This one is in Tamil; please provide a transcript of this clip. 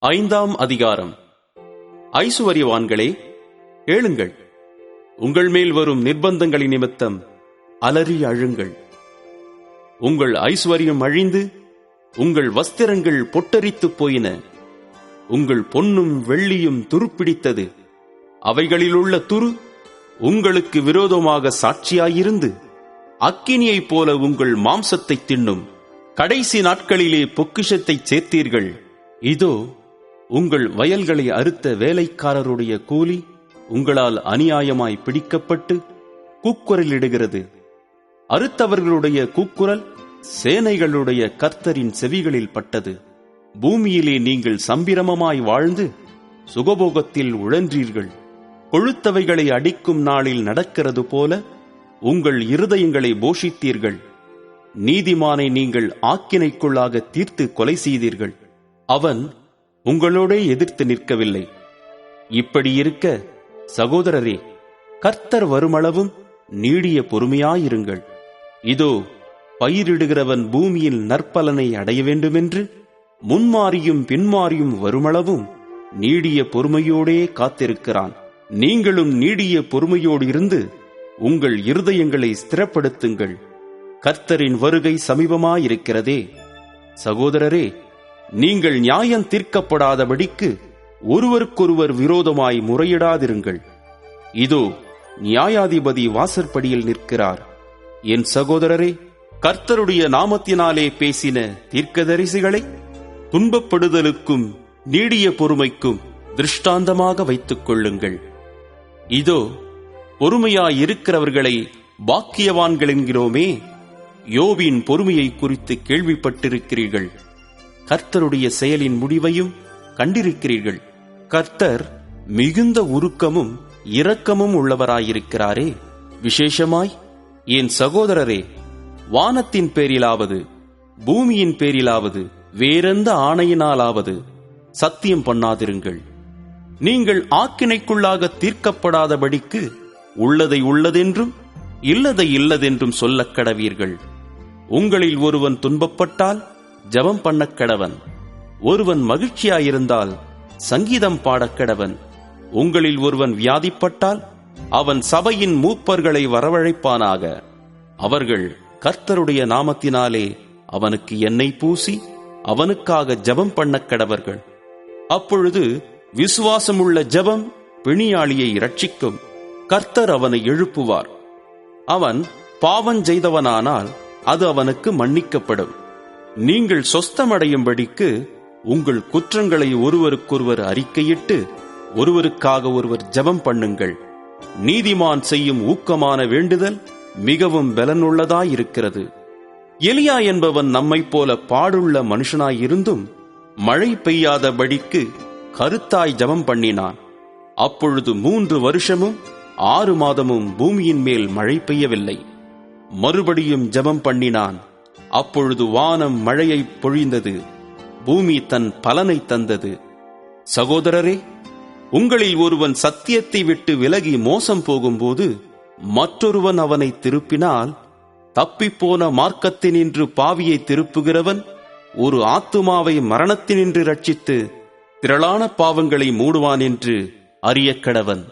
ஐந்தாம் அதிகாரம். ஐசுவரியவான்களே, கேளுங்கள். உங்கள் மேல் வரும் நிர்பந்தங்களின் நிமித்தம் அலறி அழுங்கள். உங்கள் ஐசுவரியம் அழிந்து உங்கள் வஸ்திரங்கள் பொட்டரித்துப் போயின. உங்கள் பொன்னும் வெள்ளியும் துருப்பிடித்தது. அவைகளிலுள்ள துரு உங்களுக்கு விரோதமாக சாட்சியாயிருந்து அக்கினியைப் போல உங்கள் மாம்சத்தை தின்னும். கடைசி நாட்களிலே பொக்கிஷத்தை சேர்த்தீர்கள். இதோ, உங்கள் வயல்களை அறுத்த வேலைக்காரருடைய கூலி உங்களால் அநியாயமாய் பிடிக்கப்பட்டு கூக்குரலிடுகிறது. அறுத்தவர்களுடைய கூக்குரல் சேனைகளுடைய கர்த்தரின் செவிகளில் பட்டது. பூமியிலே நீங்கள் சம்பிரமமாய் வாழ்ந்து சுகபோகத்தில் உழன்றீர்கள். கொழுத்தவைகளை அடிக்கும் நாளில் நடக்கிறது போல உங்கள் இருதயங்களை போஷித்தீர்கள். நீதிமானை நீங்கள் ஆக்கினைக்குள்ளாக தீர்த்து கொலை செய்தீர்கள். அவன் உங்களோடே எதிர்த்து நிற்கவில்லை. இப்படி இருக்க, சகோதரரே, கர்த்தர் வருமளவும் நீடிய பொறுமையாயிருங்கள். இதோ, பயிரிடுகிறவன் பூமியில் நற்பலனை அடைய வேண்டுமென்று முன்மாறியும் பின்மாறியும் வருமளவும் நீடிய பொறுமையோடே காத்திருக்கிறான். நீங்களும் நீடிய பொறுமையோடு இருந்து உங்கள் இருதயங்களை ஸ்திரப்படுத்துங்கள். கர்த்தரின் வருகை சமீபமாயிருக்கிறதே. சகோதரரே, நீங்கள் நியாயம் தீர்க்கப்படாதபடிக்கு ஒருவருக்கொருவர் விரோதமாய் முறையிடாதிருங்கள். இதோ, நியாயாதிபதி வாசற்படியில் நிற்கிறார். என் சகோதரரே, கர்த்தருடைய நாமத்தினாலே பேசின தீர்க்கதரிசிகளை துன்பப்படுதலுக்கும் நீடிய பொறுமைக்கும் திருஷ்டாந்தமாக வைத்துக் கொள்ளுங்கள். இதோ, பொறுமையாயிருக்கிறவர்களை பாக்கியவான்கள் என்கிறோமே. யோபின் பொறுமையை குறித்து கேள்விப்பட்டிருக்கிறீர்கள். கர்த்தருடைய செயலின் முடிவையும் கண்டிருக்கிறீர்கள். கர்த்தர் மிகுந்த உருக்கமும் இரக்கமும் உள்ளவராயிருக்கிறாரே. விசேஷமாய் என் சகோதரரே, வானத்தின் பேரிலாவது பூமியின் பேரிலாவது வேறெந்த ஆணையினாலாவது சத்தியம் பண்ணாதிருங்கள். நீங்கள் ஆக்கினைக்குள்ளாக தீர்க்கப்படாதபடிக்கு உள்ளதை உள்ளதென்றும் இல்லதை இல்லதென்றும் சொல்லக் கடவீர்கள். உங்களில் ஒருவன் துன்பப்பட்டால் ஜெபம் பண்ணக் கடவன். ஒருவன் மகிழ்ச்சியாயிருந்தால் சங்கீதம் பாடக் கடவன். உங்களில் ஒருவன் வியாதிப்பட்டால் அவன் சபையின் மூப்பர்களை வரவழைப்பானாக. அவர்கள் கர்த்தருடைய நாமத்தினாலே அவனுக்கு எண்ணெய் பூசி அவனுக்காக ஜெபம் பண்ணக் கடவர்கள். அப்பொழுது விசுவாசமுள்ள ஜெபம் பிணியாளியை இரட்சிக்கும். கர்த்தர் அவனை எழுப்புவார். அவன் பாவம் செய்தவனானால் அது அவனுக்கு மன்னிக்கப்படும். நீங்கள் சொஸ்தமடையும்படிக்கு உங்கள் குற்றங்களை ஒருவருக்கொருவர் அறிக்கையிட்டு ஒருவருக்காக ஒருவர் ஜெபம் பண்ணுங்கள். நீதிமான் செய்யும் ஊக்கமான வேண்டுதல் மிகவும் பலனுள்ளதாயிருக்கிறது. எலியா என்பவன் நம்மைப் போல பாடுள்ள மனுஷனாயிருந்தும் மழை பெய்யாதபடிக்கு கருத்தாய் ஜெபம் பண்ணினான். அப்பொழுது 3 வருஷமும் 6 மாதமும் பூமியின் மேல் மழை பெய்யவில்லை. மறுபடியும் ஜெபம் பண்ணினான். அப்பொழுது வானம் மழையை பொழிந்தது. பூமி தன் பலனை தந்தது. சகோதரரே, உங்களில் ஒருவன் சத்தியத்தை விட்டு விலகி மோசம் போகும்போது மற்றொருவன் அவனை திருப்பினால், தப்பிப்போன மார்க்கத்தினின்று பாவியை திருப்புகிறவன் ஒரு ஆத்துமாவை மரணத்தினின்று ரட்சித்து திரளான பாவங்களை மூடுவான் என்று அறியக்கடவன்.